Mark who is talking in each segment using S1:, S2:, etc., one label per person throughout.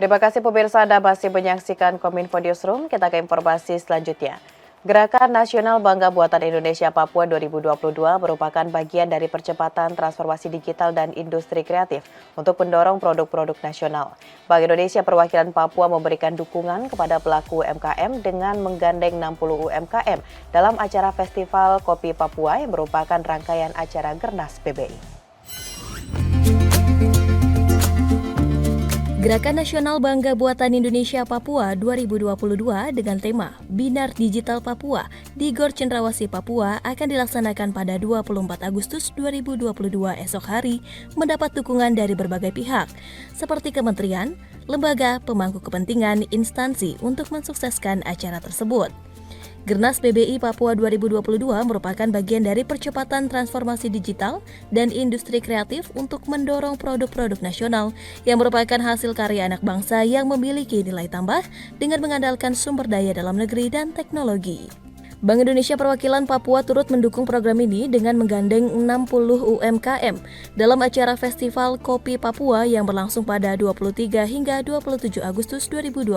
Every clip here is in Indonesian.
S1: Terima kasih pemirsa Anda masih menyaksikan Kominfo Newsroom. Kita ke informasi selanjutnya. Gerakan Nasional Bangga Buatan Indonesia Papua 2022 merupakan bagian dari percepatan transformasi digital dan industri kreatif untuk mendorong produk-produk nasional. Bank Indonesia Perwakilan Papua memberikan dukungan kepada pelaku UMKM dengan menggandeng 60 UMKM dalam acara Festival Kopi Papua yang merupakan rangkaian acara Gernas PBI.
S2: Gerakan Nasional Bangga Buatan Indonesia Papua 2022 dengan tema Binar Digital Papua di Gor Cendrawasih Papua akan dilaksanakan pada 24 Agustus 2022 esok hari mendapat dukungan dari berbagai pihak seperti kementerian, lembaga, pemangku kepentingan, instansi untuk mensukseskan acara tersebut. Gernas PBI Papua 2022 merupakan bagian dari percepatan transformasi digital dan industri kreatif untuk mendorong produk-produk nasional yang merupakan hasil karya anak bangsa yang memiliki nilai tambah dengan mengandalkan sumber daya dalam negeri dan teknologi. Bank Indonesia Perwakilan Papua turut mendukung program ini dengan menggandeng 60 UMKM dalam acara Festival Kopi Papua yang berlangsung pada 23 hingga 27 Agustus 2022.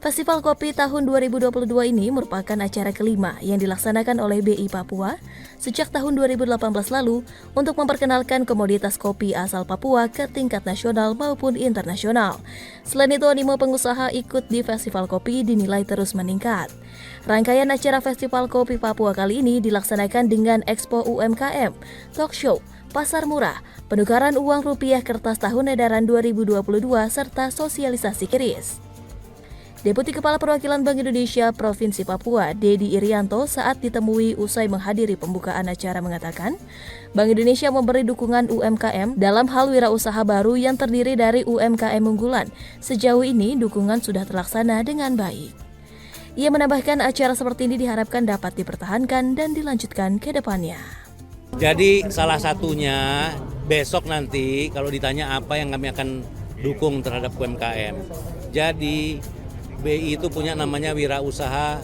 S2: Festival Kopi tahun 2022 ini merupakan acara kelima yang dilaksanakan oleh BI Papua sejak tahun 2018 lalu untuk memperkenalkan komoditas kopi asal Papua ke tingkat nasional maupun internasional. Selain itu, animo pengusaha ikut di Festival Kopi dinilai terus meningkat. Rangkaian acara Festival Kopi Papua kali ini dilaksanakan dengan Expo UMKM, talk show, pasar murah, penukaran uang rupiah kertas tahun edaran 2022, serta sosialisasi keris. Deputi Kepala Perwakilan Bank Indonesia Provinsi Papua, Dedi Irianto, saat ditemui usai menghadiri pembukaan acara mengatakan, Bank Indonesia memberi dukungan UMKM dalam hal wirausaha baru yang terdiri dari UMKM unggulan. Sejauh ini, dukungan sudah terlaksana dengan baik. Ia menambahkan acara seperti ini diharapkan dapat dipertahankan dan dilanjutkan ke depannya.
S3: Jadi salah satunya besok nanti kalau ditanya apa yang kami akan dukung terhadap UMKM. Jadi BI itu punya namanya Wirausaha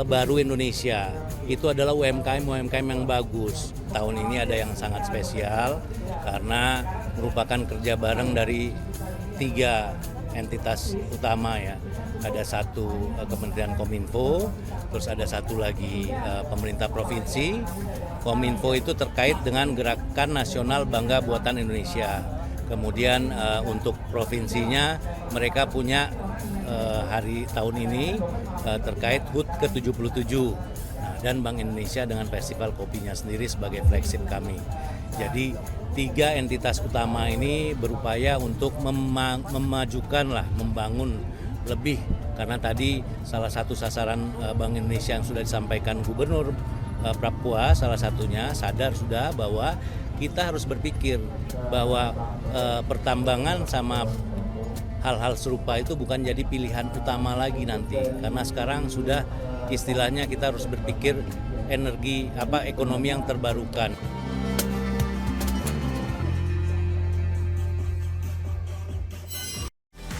S3: Baru Indonesia. Itu adalah UMKM yang bagus. Tahun ini ada yang sangat spesial karena merupakan kerja bareng dari 3 entitas utama ya. Ada satu Kementerian Kominfo, terus ada satu lagi pemerintah provinsi. Kominfo itu terkait dengan Gerakan Nasional Bangga Buatan Indonesia. Kemudian untuk provinsinya mereka punya hari tahun ini terkait HUT ke-77 dan Bank Indonesia dengan Festival Kopinya sendiri sebagai flagship kami. Jadi 3 entitas utama ini berupaya untuk membangun lebih, karena tadi salah satu sasaran Bank Indonesia yang sudah disampaikan Gubernur Papua salah satunya sadar sudah bahwa kita harus berpikir bahwa pertambangan sama hal-hal serupa itu bukan jadi pilihan utama lagi nanti, karena sekarang sudah istilahnya kita harus berpikir ekonomi yang terbarukan.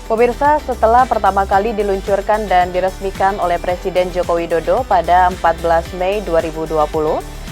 S1: Pemirsa, setelah pertama kali diluncurkan dan diresmikan oleh Presiden Joko Widodo pada 14 Mei 2020,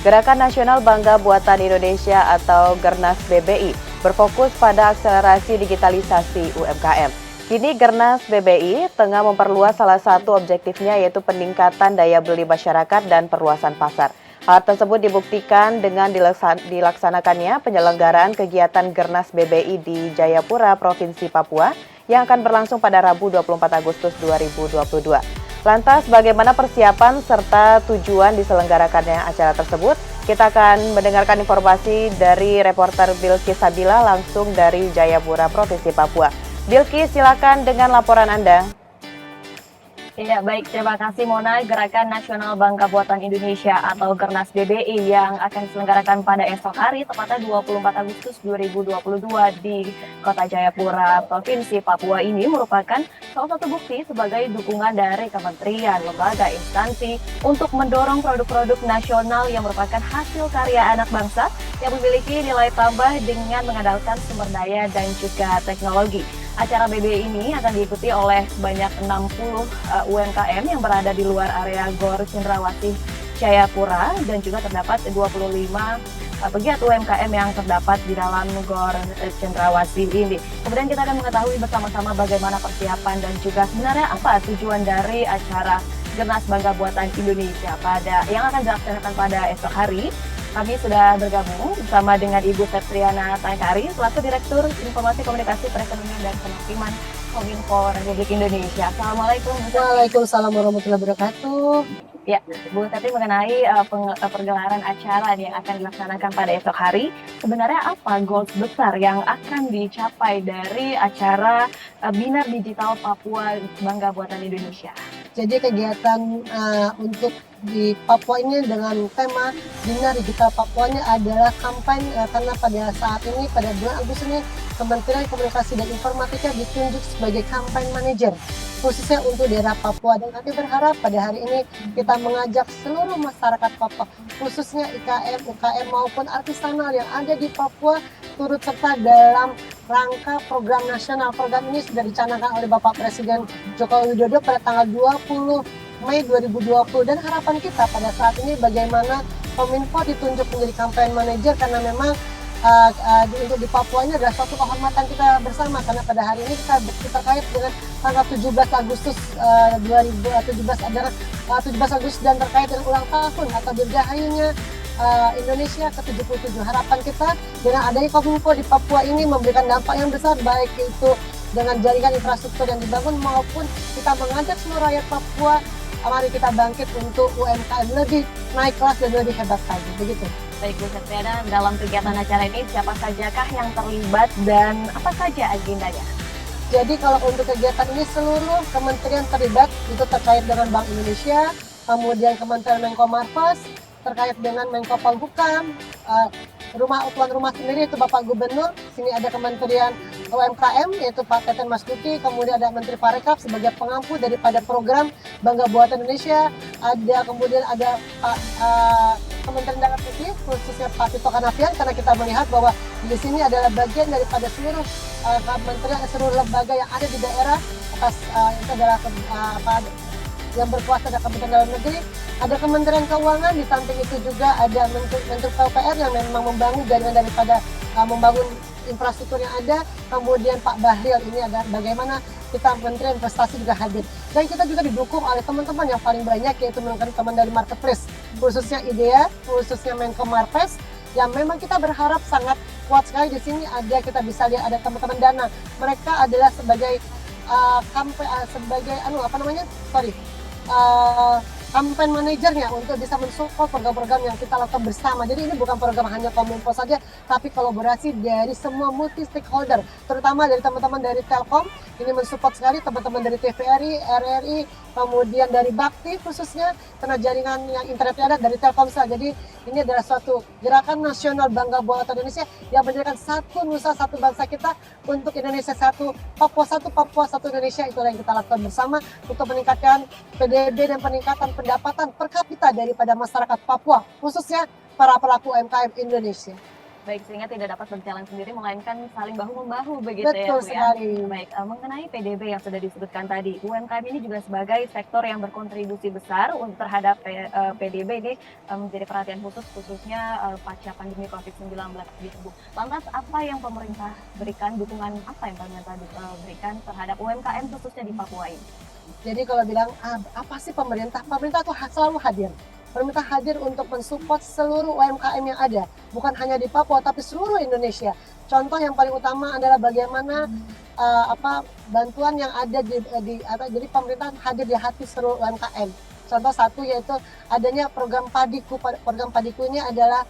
S1: Gerakan Nasional Bangga Buatan Indonesia atau Gernas BBI berfokus pada akselerasi digitalisasi UMKM. Kini Gernas BBI tengah memperluas salah satu objektifnya, yaitu peningkatan daya beli masyarakat dan perluasan pasar. Hal tersebut dibuktikan dengan dilaksanakannya penyelenggaraan kegiatan Gernas BBI di Jayapura, Provinsi Papua yang akan berlangsung pada Rabu 24 Agustus 2022. Lantas bagaimana persiapan serta tujuan diselenggarakannya acara tersebut? Kita akan mendengarkan informasi dari reporter Bilkis Sabila langsung dari Jayapura, Provinsi Papua. Bilkis, silakan dengan laporan Anda.
S4: Ya, baik. Terima kasih, Mona. Gerakan Nasional Bangga Buatan Indonesia atau Gernas BBI yang akan diselenggarakan pada esok hari, tepatnya 24 Agustus 2022 di Kota Jayapura, Provinsi Papua ini merupakan salah satu bukti sebagai dukungan dari kementerian, lembaga, instansi untuk mendorong produk-produk nasional yang merupakan hasil karya anak bangsa yang memiliki nilai tambah dengan mengandalkan sumber daya dan juga teknologi. Acara BBI ini akan diikuti oleh sebanyak 60 UMKM yang berada di luar area Gor Cendrawasih Jayapura, dan juga terdapat 25 pegiat UMKM yang terdapat di dalam Gor Cendrawasih ini. Kemudian kita akan mengetahui bersama-sama bagaimana persiapan dan juga sebenarnya apa tujuan dari acara Gernas Bangga Buatan Indonesia yang akan dilaksanakan pada esok hari. Kami sudah bergabung bersama dengan Ibu Septriana Tangkari, selaku Direktur Informasi Komunikasi Perekonomian dan Kemaritiman Kominfo Republik Indonesia. Assalamualaikum.
S5: Waalaikumsalam warahmatullahi wabarakatuh.
S4: Ya, Bu Septi, mengenai pergelaran acara yang akan dilaksanakan pada esok hari, sebenarnya apa goals besar yang akan dicapai dari acara Binar Digital Papua Bangga Buatan Indonesia?
S5: Jadi kegiatan untuk di Papua ini dengan tema Binar Digital Papuanya adalah kampanye karena pada saat ini, pada bulan Agustus ini, Kementerian Komunikasi dan Informatika ditunjuk sebagai campaign manager khususnya untuk daerah Papua, dan kami berharap pada hari ini kita mengajak seluruh masyarakat Papua, khususnya IKM, UKM maupun artisanal yang ada di Papua turut serta dalam rangka program nasional. Program ini sudah dicanangkan oleh Bapak Presiden Joko Widodo pada tanggal 20 Mei 2020, dan harapan kita pada saat ini bagaimana Kominfo ditunjuk menjadi campaign manager karena memang untuk di Papua ini adalah suatu kehormatan kita bersama, karena pada hari ini kita terkait dengan tanggal 17 Agustus 2017 adalah 17 Agustus dan terkait dengan ulang tahun atau dirgahayunya Indonesia ke-77. Harapan kita dengan adanya Kominfo di Papua ini memberikan dampak yang besar, baik itu dengan jaringan infrastruktur yang dibangun maupun kita mengajak seluruh rakyat Papua, mari kita bangkit untuk UMKM lebih naik kelas dan lebih hebat lagi, begitu.
S4: Baik Bu Septriana, dalam kegiatan acara ini siapa sajakah yang terlibat dan apa saja agendanya?
S5: Jadi kalau untuk kegiatan ini seluruh kementerian terlibat, itu terkait dengan Bank Indonesia, kemudian Kementerian Menko Marves, terkait dengan Menko Polhukam, tuan rumah sendiri itu Bapak Gubernur, sini ada Kementerian UMKM yaitu Pak Teten Mas Duki, kemudian ada Menteri Parekraf sebagai pengampu daripada program Bangga Buatan Indonesia, kemudian ada Pak Kementerian Dalam Negeri khususnya Pak Tito Karnavian, karena kita melihat bahwa di sini adalah bagian daripada seluruh kementerian, seluruh lembaga yang ada di daerah atas itu adalah yang berkuasa ada Kementerian Dalam Negeri, ada Kementerian Keuangan, di samping itu juga ada Menteri PUPR yang memang membangun jaringan daripada membangun infrastruktur yang ada, kemudian Pak Bahlil ini ada bagaimana kita Menteri Investasi juga hadir, dan kita juga didukung oleh teman-teman yang paling banyak yaitu teman-teman dari marketplace khususnya IDEA, khususnya Menko Marves, yang memang kita berharap sangat kuat sekali. Di sini ada, kita bisa lihat ada teman-teman Dana, mereka adalah sebagai campaign manajernya untuk bisa mensupport program-program yang kita lakukan bersama. Jadi ini bukan program hanya Kominfo saja, tapi kolaborasi dari semua multi stakeholder, terutama dari teman-teman dari Telkom, ini mensupport sekali teman-teman dari TVRI, RRI, kemudian dari Bakti khususnya, karena jaringan yang internetnya ada dari Telkomsel. Jadi ini adalah suatu gerakan nasional Bangga Buatan Indonesia yang menjadikan satu nusa, satu bangsa kita untuk Indonesia satu, Papua satu Indonesia. Itulah yang kita lakukan bersama untuk meningkatkan PDB dan peningkatan pendapatan per kapita daripada masyarakat Papua, khususnya para pelaku UMKM Indonesia.
S4: Baik, sehingga tidak dapat berjalan sendiri, melainkan saling bahu-membahu begitu.
S5: Betul
S4: ya Bu
S5: sekali.
S4: ya. Baik, mengenai PDB yang sudah disebutkan tadi, UMKM ini juga sebagai sektor yang berkontribusi besar terhadap PDB ini menjadi perhatian khusus, khususnya pasca pandemi COVID-19 gitu Bu. Lantas apa yang pemerintah berikan, dukungan apa yang pemerintah berikan terhadap UMKM khususnya di Papua ini?
S5: Jadi kalau bilang apa sih pemerintah tuh selalu hadir. Pemerintah hadir untuk mensupport seluruh UMKM yang ada, bukan hanya di Papua tapi seluruh Indonesia. Contoh yang paling utama adalah bagaimana bantuan yang ada jadi pemerintah hadir di hati seluruh UMKM. Contoh satu yaitu adanya program Padiku. Program Padiku ini adalah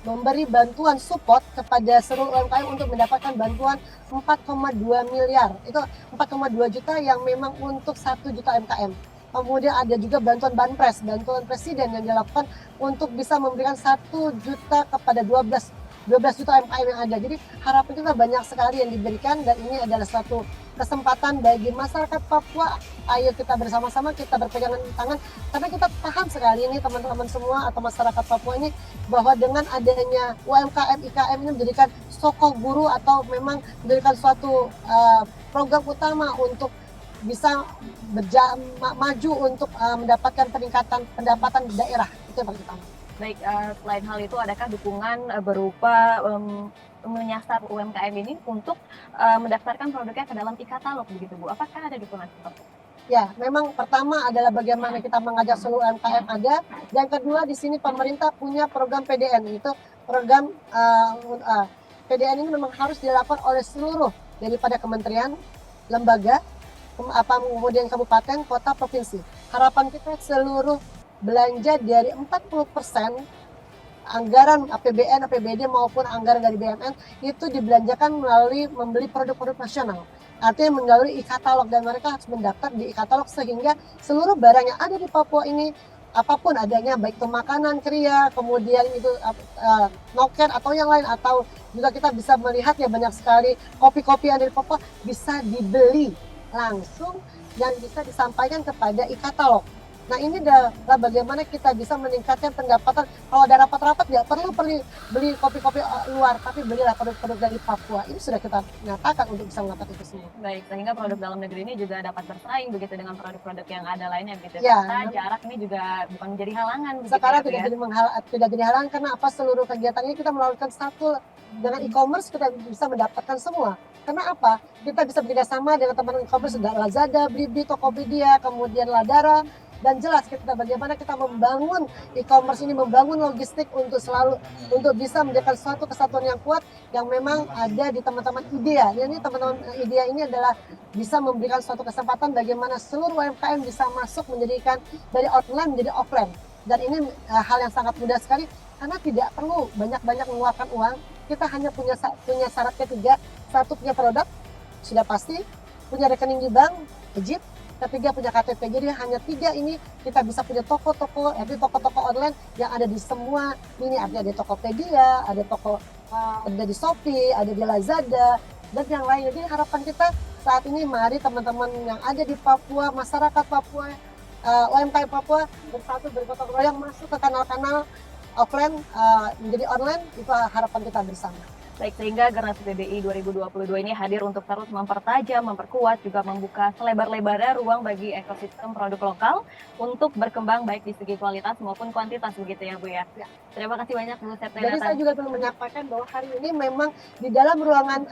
S5: memberi bantuan support kepada seluruh UMKM untuk mendapatkan bantuan 4,2 miliar. Itu 4,2 juta yang memang untuk 1 juta UMKM. Kemudian ada juga bantuan Banpres, bantuan Presiden yang dilakukan untuk bisa memberikan 1 juta kepada 12 juta UMKM yang ada. Jadi harapan kita banyak sekali yang diberikan, dan ini adalah suatu kesempatan bagi masyarakat Papua. Ayo kita bersama-sama, kita berpegangan tangan, karena kita paham sekali ini teman-teman semua atau masyarakat Papua ini, bahwa dengan adanya UMKM, IKM ini menjadikan sokong guru atau memang menjadikan suatu program utama untuk bisa maju untuk mendapatkan peningkatan pendapatan daerah. Itu yang paling utama.
S4: Baik, selain hal itu adakah dukungan berupa menyasar UMKM ini untuk mendaftarkan produknya ke dalam e-katalog begitu Bu? Apakah ada dukungan seperti itu?
S5: Ya, memang pertama adalah bagaimana kita mengajak seluruh UMKM ada. Yang kedua di sini pemerintah punya program PDN, itu program PDN ini memang harus dilakukan oleh seluruh daripada kementerian, lembaga, kemudian kabupaten, kota, provinsi. Harapan kita seluruh belanja dari 40% anggaran APBN, APBD maupun anggaran dari BUMN itu dibelanjakan melalui membeli produk-produk nasional. Artinya melalui e-katalog, dan mereka harus mendaftar di e-katalog sehingga seluruh barang yang ada di Papua ini apapun adanya, baik itu makanan, kriya, kemudian itu noken atau yang lain, atau juga kita bisa melihat ya banyak sekali kopi-kopi yang ada di Papua bisa dibeli langsung dan bisa disampaikan kepada e-katalog. Nah ini adalah bagaimana kita bisa meningkatkan pendapatan. Kalau ada rapat-rapat nggak perlu beli kopi-kopi luar, tapi belilah produk-produk dari Papua. Ini sudah kita nyatakan untuk bisa mengangkat itu semua.
S4: Baik, sehingga produk dalam negeri ini juga dapat bersaing begitu dengan produk-produk yang ada lainnya begitu.
S5: Ya,
S4: Karena jarak ini juga bukan menjadi halangan.
S5: Sekarang
S4: begitu,
S5: tidak jadi halangan karena apa, seluruh kegiatan ini kita melakukan satu dengan e-commerce, kita bisa mendapatkan semua. Karena apa? Kita bisa bekerjasama dengan teman e-commerce, Lazada, Blibli, Tokopedia, kemudian Ladara. Dan jelas kita bagaimana kita membangun e-commerce ini, membangun logistik untuk bisa menjadikan suatu kesatuan yang kuat yang memang ada di teman-teman IDEA. Ini teman-teman IDEA ini adalah bisa memberikan suatu kesempatan bagaimana seluruh UMKM bisa masuk menjadikan dari online menjadi offline. Dan ini hal yang sangat mudah sekali karena tidak perlu banyak-banyak mengeluarkan uang. Kita hanya punya syarat ketiga, satu punya produk, sudah pasti, punya rekening di bank, Egypt, ketiga punya KTP. Jadi hanya 3 ini kita bisa punya toko-toko online yang ada di semua ini, artinya ada Tokopedia, ada ada di Shopee, ada di Lazada dan yang lain. Jadi harapan kita saat ini mari teman-teman yang ada di Papua, masyarakat Papua, UMKM Papua bersatu bergotong royong masuk ke kanal-kanal offline menjadi online, itu harapan kita bersama.
S4: Baik, sehingga Gernas BBI 2022 ini hadir untuk terus mempertajam, memperkuat, juga membuka selebar-lebarnya ruang bagi ekosistem produk lokal untuk berkembang baik di segi kualitas maupun kuantitas begitu ya Bu ya. Terima kasih banyak Bu Septriana.
S5: Jadi saya juga perlu menyampaikan bahwa hari ini memang di dalam ruangan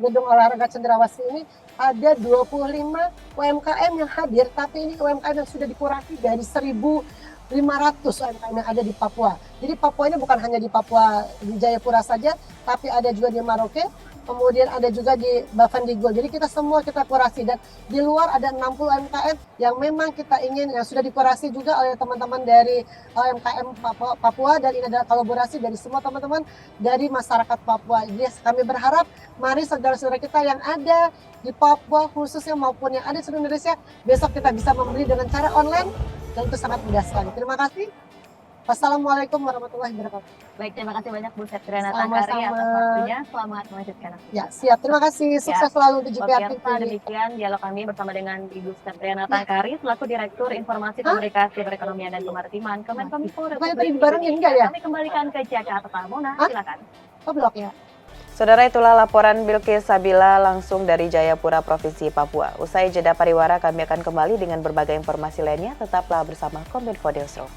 S5: gedung olahraga Cendrawasih ini ada 25 UMKM yang hadir, tapi ini UMKM yang sudah dikurasi dari 1.500 UMKM yang ada di Papua. Jadi Papua ini bukan hanya di Papua di Jayapura saja, tapi ada juga di Maroke, kemudian ada juga di Bafandigul. Jadi kita semua kita kurasi, dan di luar ada 60 UMKM yang memang kita ingin yang sudah dikurasi juga oleh teman-teman dari UMKM Papua, dan ini adalah kolaborasi dari semua teman-teman dari masyarakat Papua. Jadi kami berharap mari saudara-saudara kita yang ada di Papua khususnya maupun yang ada di seluruh Indonesia, besok kita bisa membeli dengan cara online. Dan itu sangat mudah sekali. Terima kasih. Wassalamualaikum warahmatullahi wabarakatuh.
S4: Baik, terima kasih banyak Bu Septriana Tangkari atas waktunya. Selamat melanjutkan.
S5: Ya, siap. Terima kasih. Sukses selalu untuk JPR TV.
S4: Demikian dialog kami bersama dengan Ibu Septriana Tangkari selaku Direktur Informasi Komunikasi Perekonomian dan Kemaritiman Kemenkominfo Republik Indonesia. Kami kembalikan ke Jakarta. Mona, silakan.
S5: Blok ya.
S1: Saudara, itulah laporan Bilkis Sabila langsung dari Jayapura, Provinsi Papua. Usai jeda pariwara, kami akan kembali dengan berbagai informasi lainnya. Tetaplah bersama Kominfo Newsroom.